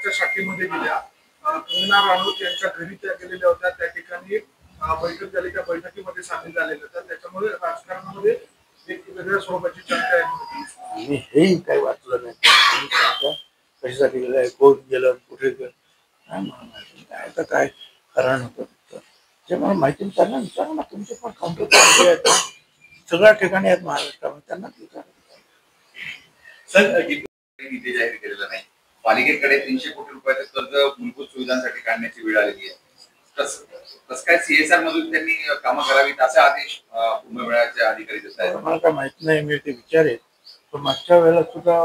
भाजपच्या शाखेमध्ये गेल्या. कंगना राणौत यांच्या घरी त्या गेलेल्या होत्या. त्या ठिकाणी बैठक झाली. त्या बैठकीमध्ये सामील झालेल्या होत्या. त्याच्यामुळे राजकारणामध्ये एक वेगळ्या स्वरूपाची चर्चा आहे. मी हेही काही वाचलं नाही. कशासाठी गेलं, कोण गेलं, कुठे गेलं काय आता काय कारण होतं ते मला माहिती. त्यांना विचारा ना, तुमचे पण काउंटर आहेत सगळ्या ठिकाणी आहेत महाराष्ट्रामध्ये, त्यांना विचारा. निधी जाहीर केलेला नाही. पालिकेकडे 300 कोटी रुपयाचं कर्ज मूलभूत सुविधांसाठी काढण्याची वेळ आलेली आहे. कसं काय CSR मधून त्यांनी कामं करावीत असे आदेश कुंभमेळ्याचे अधिकारी देत आहेत? मला काय माहित नाही, मी ते विचारेन. पण मागच्या वेळेला सुद्धा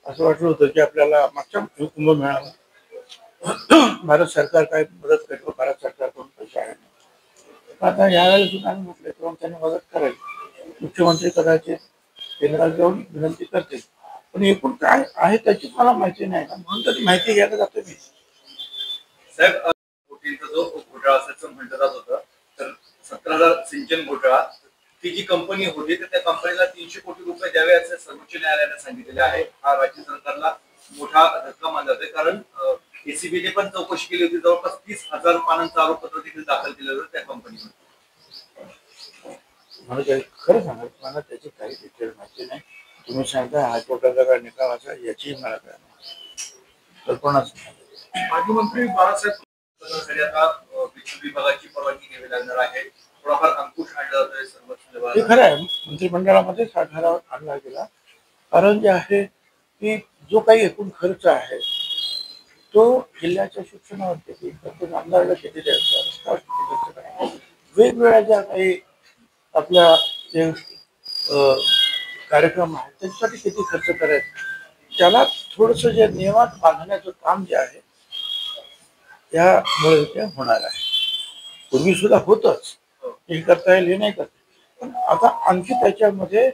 असं वाटलं होतं की आपल्याला मागच्या कुंभमेळ्याला भारत सरकार काय मदत करतो, भारत सरकारकडून पैसे आहे. आता यावेळेला सुद्धा आम्ही म्हटलं तेव्हा त्यांनी मदत करावी. मुख्यमंत्री कदाचित केंद्रात जाऊन विनंती करतील, पण एकूण काय आहे त्याची मला माहिती नाही ना, म्हणून तरी माहिती घ्यायला जातो मी. साहेब, कोटींचा जो घोटाळा असल्याचं म्हटलं जात होतं, तर 17,000 सिंचन घोटाळा, ती जी कंपनी होती तर त्या कंपनीला 300 कोटी रुपये द्यावे असे सर्वोच्च न्यायालयाने सांगितलेले आहे. हा राज्य सरकारला मोठा धक्का मानला जातोय, कारण ACBने पण चौकशी केली होती. जवळपास 30,000 पानांचं आरोपपत्र देखील दाखल केलं होतं त्या कंपनीवर. मला काही खरं सांगायचं, मला त्याची काही डिटेल माहिती नाही. तुम्ही सांगता हायकोर्टाचा काय निकाल असा याची मला काय कल्पनाच नाही. माजी मंत्री बाळासाहेब आता विद्युत विभागाची परवानगी घ्यावी लागणार आहे. थोडाफार अंकुश आणला जातोय सर्व. हे खरं आहे, मंत्रिमंडळामध्ये ठराव आणला गेला. कारण जे आहे की जो काही एकूण खर्च आहे तो जिल्ह्याच्या शिक्षणावर किती, प्रत्येक आमदाराला किती द्यायचा, रस्त्यावर किती खर्च करायचा, वेगवेगळ्या ज्या काही आपल्या जे कार्यक्रम आहेत त्याच्यासाठी किती खर्च करायचा, त्याला थोडंसं जे नियमात बांधण्याचं काम जे आहे त्यामुळे ते होणार आहे. पूर्वी सुद्धा होतच, हे करता येईल हे नाही करता, पण आता आणखी त्याच्यामध्ये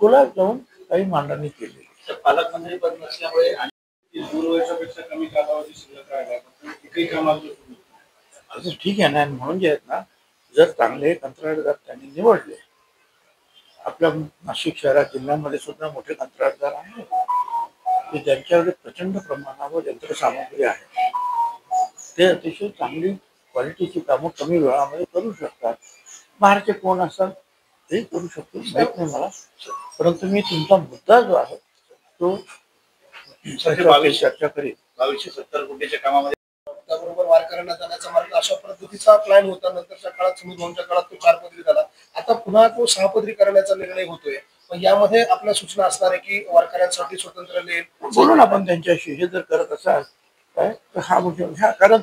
खोलात जाऊन काही मांडणी केली. पालकमंत्री पद नसल्यामुळे आणि 2 वर्षापेक्षा कमी कालावधी शिल्लक राहिला, एकही कामाला असं ठीक आहे ना. म्हणून जे आहेत ना, जर चांगले कंत्राटदार त्यांनी निवडले, आपल्या नाशिक शहरात जिल्ह्यामध्ये सुद्धा मोठे कंत्राटदार आहेत की ज्यांच्याकडे प्रचंड प्रमाणावर यंत्रसामग्री आहे, ते अतिशय चांगली क्वालिटीची कामं कमी वेळामध्ये करू शकतात. बाहेरचे कोण असतात ते करू शकतो, माहीत नाही मला. परंतु मी तुमचा मुद्दा जो आहे तो चर्चा करेन. 2270 कोटीच्या कामामध्ये त्याबरोबर वारकऱ्यांना जाण्याचा मार्ग अशा पद्धतीचा प्लॅन होता. नंतरच्या काळात सुमित भाऊंच्या काळात तो 4 पदरी झाला. आता पुन्हा तो 6 पदरी करण्याचा निर्णय होतोय. पण यामध्ये आपल्या सूचना असणार आहे की वारकऱ्यांसाठी स्वतंत्र लेन बोलून आपण त्यांच्याशी हे जर करत असाल काय तर हा ह्या, कारण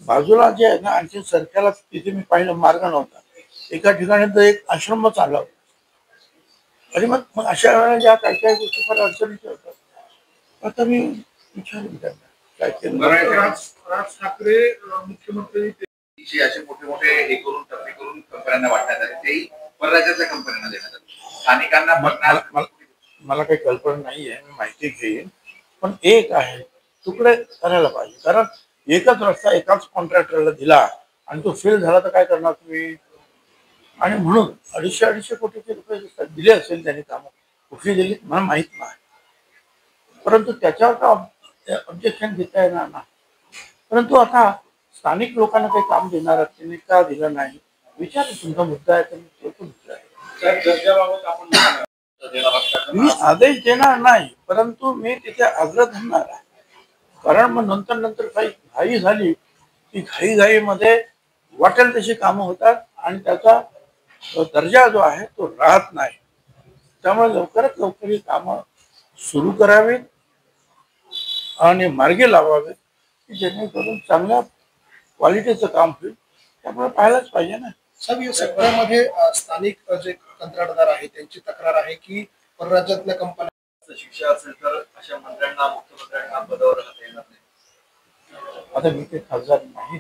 बाजूला जे आहे ना आणखी सरकारला तिथे मी पाहिलं मार्ग नव्हता. एका ठिकाणी तर एक आश्रम चालला होता आणि मग अशा वेळेला ज्या काही काही गोष्टी फार अडचणीच्या होतात. आता मी विचारेन त्यांना काय केलं. राज ठाकरे मुख्यमंत्री असे मोठे मोठे हे करून टप्पे करून कंपन्यांना वाटण्यात आले, तेही परराज्यातल्या कंपन्यांना देण्यात आले. स्थानिकांना मला काही कल्पना नाही आहे, मी माहिती घेईन. पण एक आहे, तुकडे करायला पाहिजे. कारण एकच रस्ता एकाच कॉन्ट्रॅक्टरला दिला आणि तो फेल झाला तर काय करणार तुम्ही. आणि म्हणून 250 कोटीचे रुपये दिले असेल त्यांनी, कामं कुठली दिली मला माहीत नाही, परंतु त्याच्यावर का ऑब्जेक्शन घेता येणार ना. परंतु आता स्थानिक लोकांना काही काम देणार त्यांनी का दिलं नाही विचार, तुमचा मुद्दा आहे तर मी तो दर्जाबाबत आपण मी आदेश देणार नाही, परंतु मी तिथे आग्रह धरणार आहे. कारण मग नंतर काही घाई झाली की घाईमध्ये वाटेल तशी कामं होतात आणि त्याचा दर्जा जो आहे तो राहत नाही. त्यामुळे लवकरात लवकर ही कामं सुरू करावीत आणि मार्गी लावावेत की जेणेकरून चांगल्या क्वालिटीचं काम होईल. त्यामुळे पाहायलाच पाहिजे ना. साहेब, या सेक्टरमध्ये स्थानिक जे कंत्राटदार आहेत त्यांची तक्रार आहे की परराज्यातल्या कंपन्या शिक्षा असेल तर अशा मंत्र्यांना, मुख्यमंत्र्यांना पदावर राहता येणार नाही. आता मी ते खासदार नाही,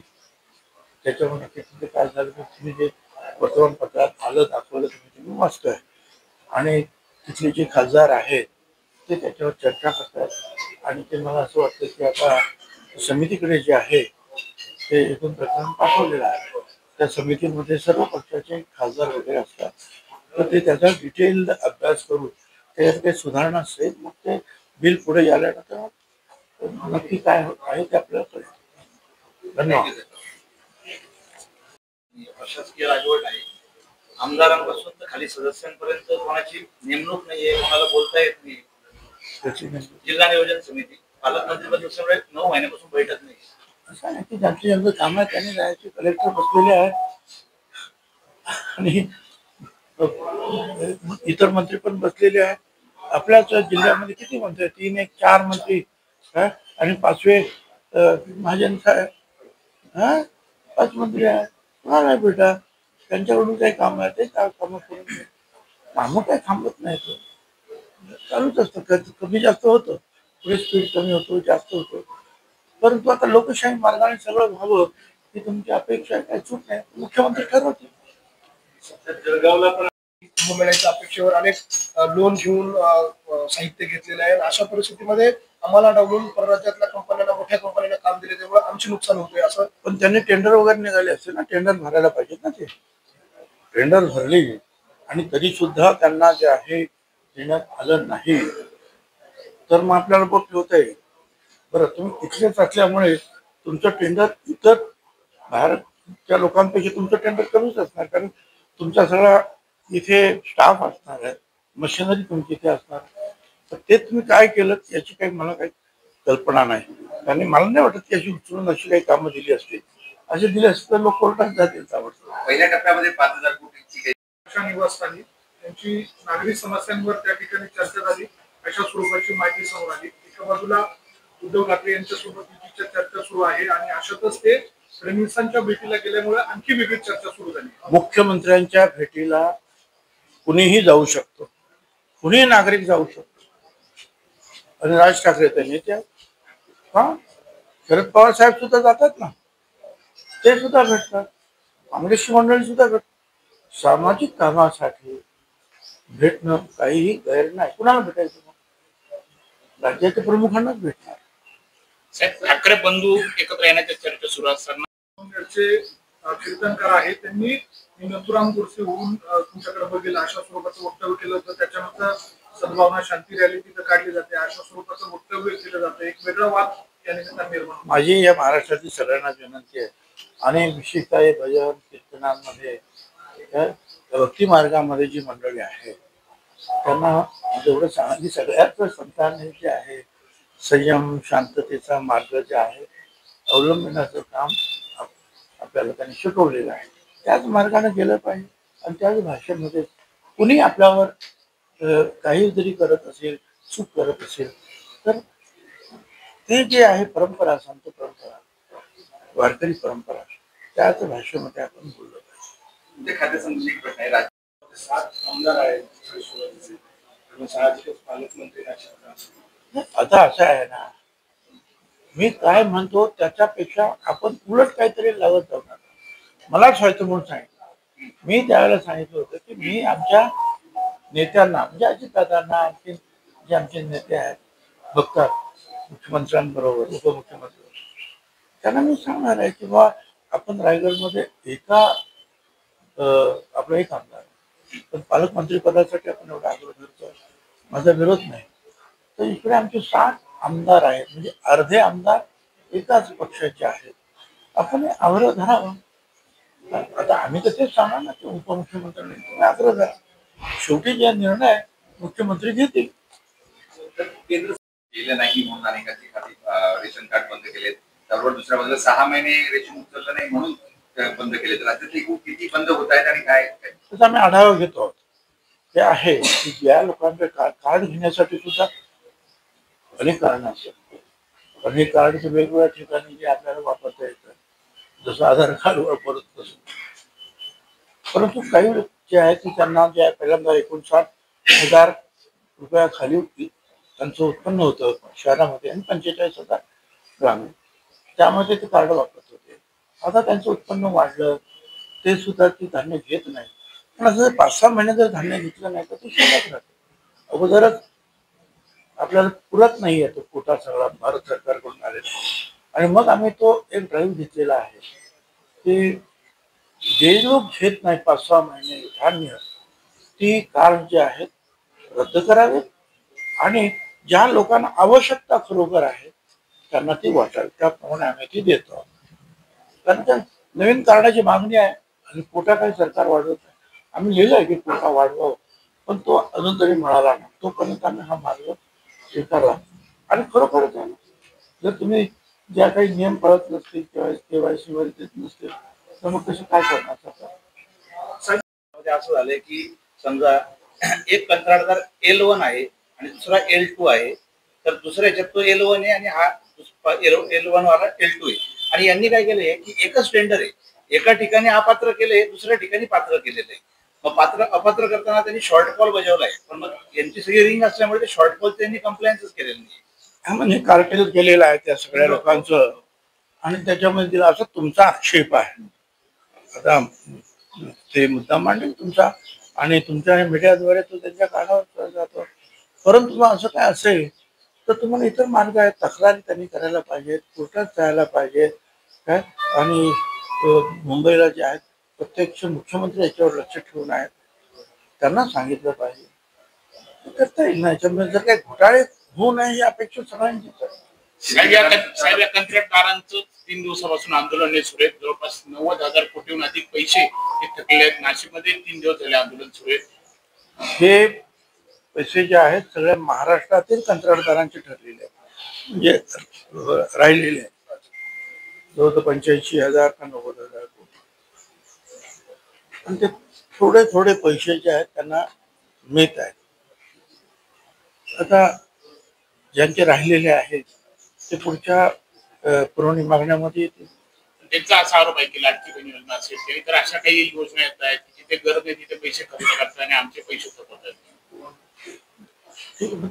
त्याच्यामुळे तिथे काय झालं की तुम्ही जे वर्तमानपत्रात आलं दाखवलं तुम्ही वाचतोय आणि तिथले जे खासदार आहेत ते त्याच्यावर चर्चा करतात आणि ते मला असं वाटतं की आता समितीकडे जे आहे ते एकूण प्रकरण पाठवलेलं आहे. त्या समितीमध्ये सर्व पक्षाचे खासदार वगैरे असतात, तर ते त्याचा डिटेल अभ्यास करून त्याच्यात काही सुधारणा असेल मग ते बिल पुढे आल्यानंतर नक्की काय आहे ते आपल्याला कळेल. धन्यवाद. प्रशासकीय राजवट आहे. आमदारांपासून तर खाली सदस्यांपर्यंत कोणाची नेमणूक नाहीये, कोणाला बोलता येत नाही. जिल्हा नियोजन समिती पालकमंत्री दुसऱ्यामुळे 9 महिन्यापासून बैठक नाही. असं आहे की ज्यांची ज्यांचं काम आहे त्यांनी जायचे. कलेक्टर बसलेले आहेत आणि इतर मंत्री पण बसलेले आहेत. आपल्याच जिल्ह्यामध्ये किती मंत्री आहेत? 3 1 4 मंत्री आणि 5वे महाजन साहेब 5 मंत्री आहेत. नाही बेटा, त्यांच्याकडून काही काम आहे ते काम करून कामं काही थांबत नाही. चालूच असतं. कमी जास्त होतं, पुढे स्पीड कमी होतो, जास्त होतो. परंतु आता लोकशाही मार्गाने सगळं व्हावं ही तुमची अपेक्षा काही चूक नाही. मुख्यमंत्री ठरवतील. जळगावला पण कुंभमेळ्याच्या अपेक्षेवर अनेक लोन घेऊन साहित्य घेतलेलं आहे. अशा परिस्थितीमध्ये आम्हाला डावलून परराज्यातल्या कंपन्यांना, मोठ्या कंपन्यांना काम दिले, त्यामुळे आमचे नुकसान होते. असं पण त्यांनी टेंडर वगैरे निघाले असते ना, टेंडर भरायला पाहिजेत ना. ते टेंडर भरले आणि तरी सुद्धा त्यांना जे आहे देण्यात आलं नाही, तर मग आपल्याला बोट ठेवता येईल. बरं, तुम्ही इथलेच असल्यामुळे तुमचं टेंडर इतर बाहेरच्या लोकांपेक्षा तुमचं टेंडर कमीच असणार, कारण तुमचा सगळा इथे स्टाफ असणार आहे, मशिनरी तुमची इथे असणार. तर ते तुम्ही काय केलं याची काही मला काही कल्पना नाही. आणि मला नाही वाटत की अशी उचलून अशी काही कामं दिली असतील. असे दिले असते तर लोक कोर्टात जातील. पहिल्या टप्प्यामध्ये 5,000 कोटींची निवासस्थानी त्यांची नागरिक समस्यांवर त्या ठिकाणी चर्चा झाली, अशा स्वरूपाची माहिती समोर आली. एका बाजूला उद्धव ठाकरे यांच्यासोबत युतीच्या चर्चा सुरू आहे आणि अशातच ते फडणवीसांच्या भेटीला गेल्यामुळे आणखी वेगळी चर्चा सुरू झाली. मुख्यमंत्र्यांच्या भेटीला कुणीही जाऊ शकतो, कुणीही नागरिक जाऊ शकतो. आणि राज ठाकरे ते नेते, शरद पवार साहेब सुद्धा जातात ना, ते सुद्धा भेटतात. काँग्रेसची मंडळी सुद्धा भेटतात. सामाजिक कामासाठी भेटणं काहीही गैर नाही. कुणाला भेटायचं? राज्याच्या प्रमुखांनाच भेटणार. साहेब, ठाकरे बंधू एकत्र येण्याच्या चर्चा सुरू असताना कीर्तनकार आहेत, त्यांनी नथुराम गोडसे होऊन तुमच्याकडे बघेल अशा स्वरूपाचं वक्तव्य केलं होतं. त्याच्यानंतर सद्भावना शांती रॅली तिथं काढली जाते, अशा स्वरूपाचं वक्तव्य केलं जातं. एक वेगळा वाद या निमित्तानं निर्माण. माझी या महाराष्ट्रातील सगळ्यांना विनंती आहे, आणि विशेषतः हे भजन कीर्तनांमध्ये भक्ती मार्गामध्ये जी मंडळी आहे त्यांना जेवढं सांगा की सगळ्याच संतांनी जे आहे संयम, शांततेचा मार्ग जे आहे अवलंबण्याचं काम आपल्याला त्यांनी शिकवलेलं आहे. त्याच मार्गाने गेलं पाहिजे. आणि त्याच भाषेमध्ये कुणी आपल्यावर काही जरी करत असेल, चूक करत असेल, तर ते जे आहे परंपरा, संत परंपरा, वारकरी परंपरा, त्याच भाषेमध्ये आपण बोललो पाहिजे. खाते संबंधित प्रश्न आहे. राज्यात 7 आमदार आहेत, साहजिकच पालकमंत्री. आता असं आहे ना, मी काय म्हणतो त्याच्यापेक्षा आपण उलट काहीतरी लावत जाऊ नका. मलाच व्हायचं म्हणून सांगितलं. मी त्यावेळेला सांगितलं होतं की मी आमच्या नेत्यांना, म्हणजे अजितदादांना, आणखी जे आमचे नेते आहेत बघतात मुख्यमंत्र्यांबरोबर, उपमुख्यमंत्री, त्यांना मी सांगणार आहे की बा आपण रायगडमध्ये आपलं एक आमदार, पण पालकमंत्री पदासाठी आपण एवढा आग्रह धरतो, माझा विरोध नाही. तर इकडे आमचे 7 आमदार आहेत, म्हणजे अर्धे आमदार एकाच पक्षाचे आहेत. आपण आग्रह धरावा. आता आम्ही तर तेच सांगा ना की उपमुख्यमंत्र्यांनी तुम्ही आग्रह धरा. शेवटी जे निर्णय मुख्यमंत्री घेतील. केंद्र केलं नाही म्हणून अनेकांची खाती रेशन कार्ड बंद केले, त्याबरोबर दुसऱ्या बाजूला 6 महिने रेशन उचललं नाही म्हणून बंद केले. तर राज्यातले किती बंद होत आहेत आणि काय? त्याचा आम्ही आढावा घेतो आहोत. ते आहे की ज्या लोकांचे कार्ड घेण्यासाठी सुद्धा अनेक कारण असतात. पण हे कार्ड वेगवेगळ्या ठिकाणी जे आपल्याला वापरता येतं, जसं आधार कार्ड वापरत तसं. परंतु काही जे आहे की त्यांना जे आहे पहिल्यांदा 59,000 रुपयाखाली त्यांचं उत्पन्न होतं शहरामध्ये आणि 45,000 ग्रामीण, त्यामध्ये ते कार्ड वापरत होते. आता त्यांचं उत्पन्न वाढलं, ते सुद्धा ती धान्य घेत नाही. पण असं 5-6 महिने जर धान्य घेतलं नाही तर ते शिल्लक राहते. अगोदरच आपल्याला पुरत नाही आहे तो कोटा सगळा भारत सरकारकडून आलेला. आणि मग आम्ही तो एक ड्राईव्ह घेतलेला आहे की जे लोक घेत नाही 5-6 महिने धान्य, ती कार्ड जे आहेत रद्द करावेत. आणि ज्या लोकांना आवश्यकता खरोखर आहे त्यांना ती वाटावी त्याप्रमाणे आम्ही ती देतो. कारण त्या नवीन कार्डाची मागणी आहे आणि कोटा काही सरकार वाढवत नाही. आम्ही लिहिलंय की कोटा वाढवावं, पण तो अजून तरी मिळाला नाही. तोपर्यंत आम्ही हा मार्ग स्वीकारला. आणि खरोखरच आहे ना, जर तुम्ही ज्या काही नियम पाळत नसतील किंवा KYC वर देत नसतील तर मग कसे काय करणार सरकार? मध्ये असं झालंय की समजा एक कंत्राटदार L1 आहे आणि दुसरा L2 आहे, तर दुसऱ्या याच्यात तो L1 आहे आणि हा L1 वाला L2 आहे. आणि यांनी काय केलंय की एकच टेंडर आहे, एका ठिकाणी अपात्र केलंय, दुसऱ्या ठिकाणी पात्र केलेलं आहे. मग अपात्र करताना त्यांनी शॉर्टफॉल बजावलाय, पण मग यांची सगळी रिंग असल्यामुळे ते शॉर्टफॉल त्यांनी कंप्लायन्सच केलेलं नाही. हा म्हणजे कार्टेल केलेलं आहे त्या सगळ्या लोकांचं आणि त्याच्यामध्ये तिला असं तुमचा आक्षेप आहे. आता ते मुद्दा मांडेल तुमचा आणि तुमच्या मीडियाद्वारे तो त्यांच्या कानावर जातो. परंतु मग असं काय असेल तर तुम्हाला इतर मार्ग आहेत. तक्रारी त्यांनी करायला पाहिजेत, कोर्टात जायला पाहिजे काय. आणि मुंबईला जे आहेत प्रत्यक्ष मुख्यमंत्री याच्यावर लक्ष ठेवून आहेत, त्यांना सांगितलं पाहिजे. करता येईल ना याच्यामध्ये. जर काही घोटाळे होऊ नये ही अपेक्षा सगळ्यांचीच आहे. साहेब या कंत्राटदारांचं 3 दिवसापासून आंदोलन सुरू आहे. जवळपास 90,000 कोटीहून अधिक पैसे हे थकले आहेत. नाशिकमध्ये 3 दिवस झाले आंदोलन सुरू आहे. हे पैसे जे आहेत सगळ्या महाराष्ट्रातील कंत्राटदारांचे ठरलेले आहेत, म्हणजे राहिलेले आहेत. जवळ 85,000 का 90,000 कोटी. आणि ते थोडे थोडे पैसे जे आहेत त्यांना मिळत आहेत. आता ज्यांचे राहिलेले आहेत ते पुढच्या पुरवणी मागण्यामध्ये येतील. त्यांचा असा आरोप आहे की लाडकी बहीण योजना असेल किंवा इतर अशा काही योजना येत आहेत जिथे गरज नाही तिथे पैसे खर्च करतात आणि आमचे पैसे थकवतात.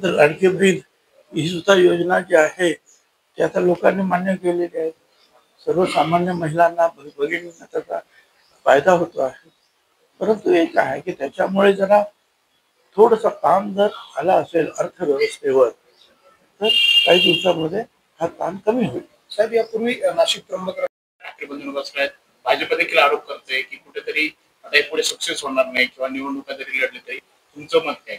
लाडकी बहीण ही सुद्धा योजना जी आहे ती आता लोकांनी मान्य केलेली आहे. सर्वसामान्य महिलांना भगिनींना त्याचा फायदा होतो आहे. परंतु एक आहे की त्याच्यामुळे जरा थोडंसं काम जर आलं असेल अर्थव्यवस्थेवर तर काही दिवसामध्ये हा ताण कमी होईल. साहेब, यापूर्वी नाशिक त्र्यंबक ठाकरे बंधू बसलायत. भाजप देखील आरोप करते की कुठेतरी आता पुढे सक्सेस होणार नाही किंवा निवडणुका जरी लढले तरी. तुमचं मत काय?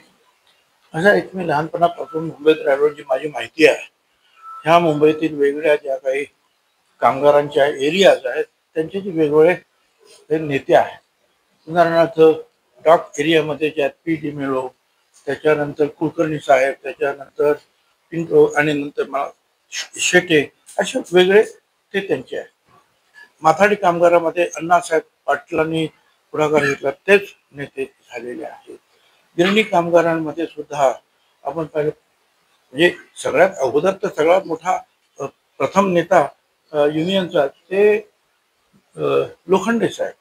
असं एक मी लहानपणापासून मुंबईत राहिलो, जी माझी माहिती आहे ह्या मुंबईतील वेगळ्या ज्या काही कामगारांच्या एरियाज आहेत त्यांचे जे वेगवेगळे नेते आहेत. उदाहरणार्थ डॉक एरियामध्ये ज्या PD मेळो, त्याच्यानंतर कुलकर्णी साहेब, त्याच्यानंतर पिंटो आणि नंतर शेटे, असे वेगळे ते त्यांचे आहेत. माथाडी कामगारामध्ये अण्णासाहेब पाटलांनी पुढाकार घेतला, तेच नेते झालेले आहेत. गिरणी कामगारांमध्ये सुद्धा आपण पाहिलं म्हणजे सगळ्यात अगोदर तर सगळ्यात मोठा प्रथम नेता युनियनचा ते लोखंडे साहेब,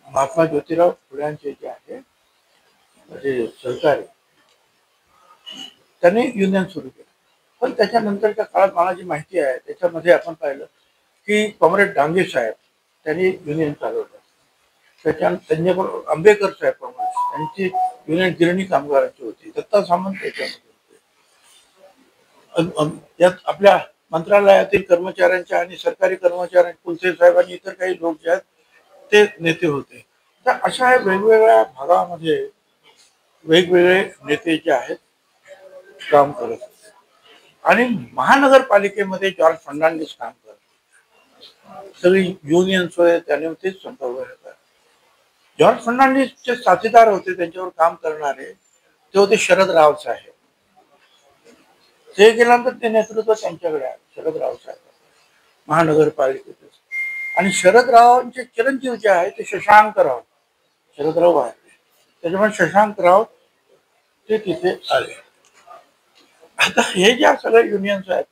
महात्मा ज्योतिराव फुल्यांचे जे आहे म्हणजे सहकारी, त्यांनी युनियन सुरू केलं. पण त्याच्यानंतरच्या काळात मला जी माहिती आहे त्याच्यामध्ये आपण पाहिलं की कॉम्रेड डांगे साहेब त्यांनी युनियन चालवलं. त्यांच्याबरोबर आंबेकर साहेब प्रमाणे त्यांची युनियन गिरणी कामगारांची होती. दत्ता सामंत त्याच्यामध्ये होते. यात आपल्या मंत्रालयातील कर्मचाऱ्यांच्या आणि सरकारी कर्मचाऱ्यांच्या कुलसे साहेब आणि इतर काही लोक जे आहेत ते नेते होते. तर अशा वेगवेगळ्या भागामध्ये वेगवेगळे नेते जे आहेत काम करत होते. आणि महानगरपालिकेमध्ये जॉर्ज फर्नांडिस काम करत. सगळी युनियन्स होते त्याने तेच संपर्क होता. जॉर्ज फर्नांडिसचे साथीदार होते त्यांच्यावर काम करणारे ते होते शरद राव साहेब. ते गेल्यानंतर ते नेतृत्व त्यांच्याकडे आहे, शरद राव साहेब महानगरपालिकेत. आणि शरद रावांचे चिरंजीव जे आहे ते शशांक राव, शरदराव आहे त्याच्यामुळे शशांक राव ते तिथे आले. आता हे ज्या सगळ्या युनियन्स आहेत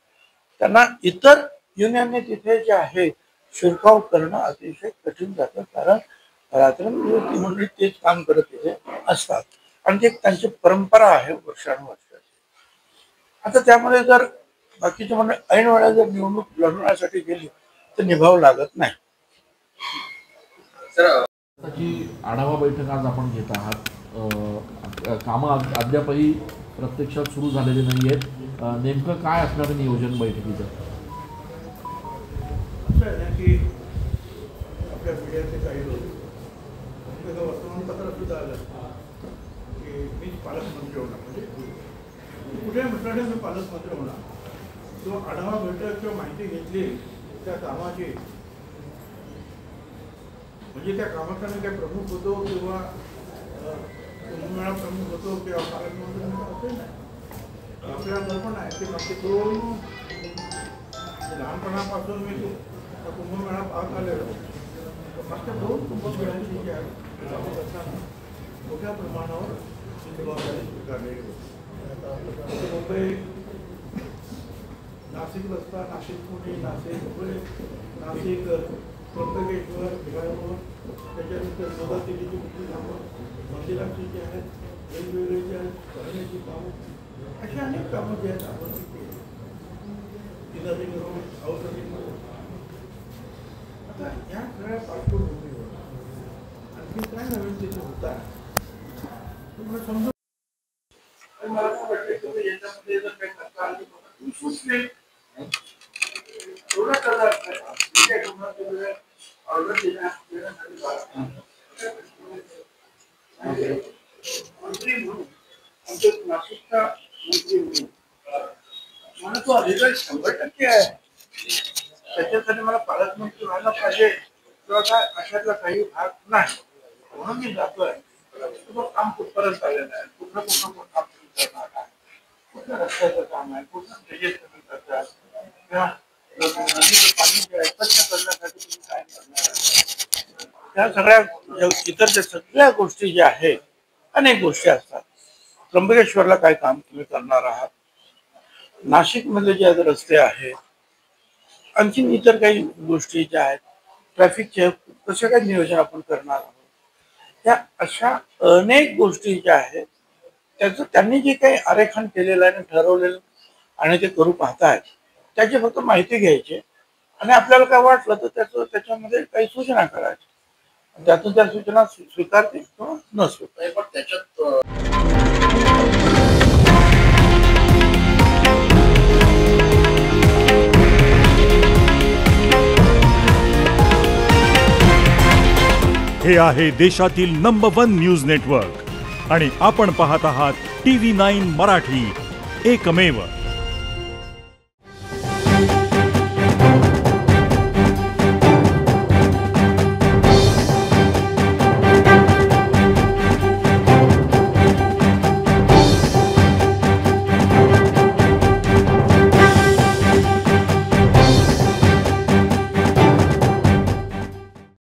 त्यांना इतर युनियनने तिथे जे आहे शिरकाव करणं अतिशय कठीण जातं. कारण रात्रंदिवस ती मंडळी तेच काम करत तिथे असतात आणि ते त्यांची परंपरा आहे वर्षानुवर्षाची. आता त्यामध्ये जर बाकीच्या मंडळी ऐन वेळा जर निवडणूक लढवण्यासाठी गेली तर निभावं लागत नाही. आढावा बैठक आज आपण घेत आहात. कामं अद्यापही प्रत्यक्षात सुरू झालेले नाही आहेत. नेमकं काय असणार नियोजन बैठकीचं? असं आहे ना की आपल्या मीडियाचे काही लोक वर्तमानपत्रात सुद्धा आलं की मी पालकमंत्री होणार, म्हणजे कुठे म्हटलं मी पालकमंत्री होणार. जो आढावा बैठक किंवा माहिती घेतली त्या कामाची, म्हणजे त्या कामाचा मी काय प्रमुख होतो किंवा कुंभमेळा प्रमुख होतो किंवा पालकमंत्री असेल नाही. आपल्याला कल्पना आहे की मागचे 2 लहानपणापासून मी कुंभमेळा पाहत आलेलो. मागच्या 2 कुंभमेळ्यांची जी आहे मोठ्या प्रमाणावर जबाबदारी स्वीकारलेली होती. मुंबई नाशिक रस्ता, नाशिक पुणे, नाशिक मुंबई, नाशिक त्र्यंबकेश्वर, भिवापूर, त्याच्यानंतर नवरात्रीची मुख्य कामं, मंदिराची जी आहेत, वेगवेगळी जी आहेत, करण्याची कामं, अशी अनेक कामं जी आहेत आपण केली. आता या सगळ्या पार्श्वभूमीवर आणखी काय नवीन तिथे होत आहे तुम्हाला समजून. मला काय वाटतं की याच्यामध्ये जर काही करता आली सुचले एवढा करता ऑर्डर मंत्री म्हणून आमच्या नाशिकचा मंत्री म्हणून मला तो अधिकार 100% आहे. त्याच्यासाठी मला पालकमंत्री व्हायला पाहिजे किंवा काय अशातला काही भाग नाही, म्हणून मी जातोय. काम कुठपर्यंत आलेलं आहे, कुठलं काम करणार आहे, कुठल्या रस्त्याचं काम आहे, कुठलं ड्रेनेज करतात किंवा नदीचं पाणी जे आहे स्वच्छ करण्यासाठी तुम्ही काय करणार आहे, त्या सगळ्या इतर त्या सगळ्या गोष्टी ज्या आहेत, अनेक गोष्टी असतात. त्र्यंबकेश्वरला काय काम तुम्ही करणार आहात, नाशिकमध्ये जे रस्ते आहेत, आणखीन इतर काही गोष्टी ज्या आहेत, ट्रॅफिकचे कसं काय नियोजन आपण करणार आहोत, त्या अशा अनेक गोष्टी ज्या आहेत त्याचं त्यांनी जे काही आरेखन केलेलं आहे ठरवलेलं आणि ते करू पाहतायत त्याची फक्त माहिती घ्यायची आणि आपल्याला काय वाटलं तर त्याच्यामध्ये काही सूचना करायच्या, त्यातून त्या सूचना स्वीकारते किंवा न स्वीकारते. पण त्याच्यात हे आहे देशातील नंबर 1 न्यूज नेटवर्क आणि आपण पाहत आहात TV9 मराठी, एकमेव.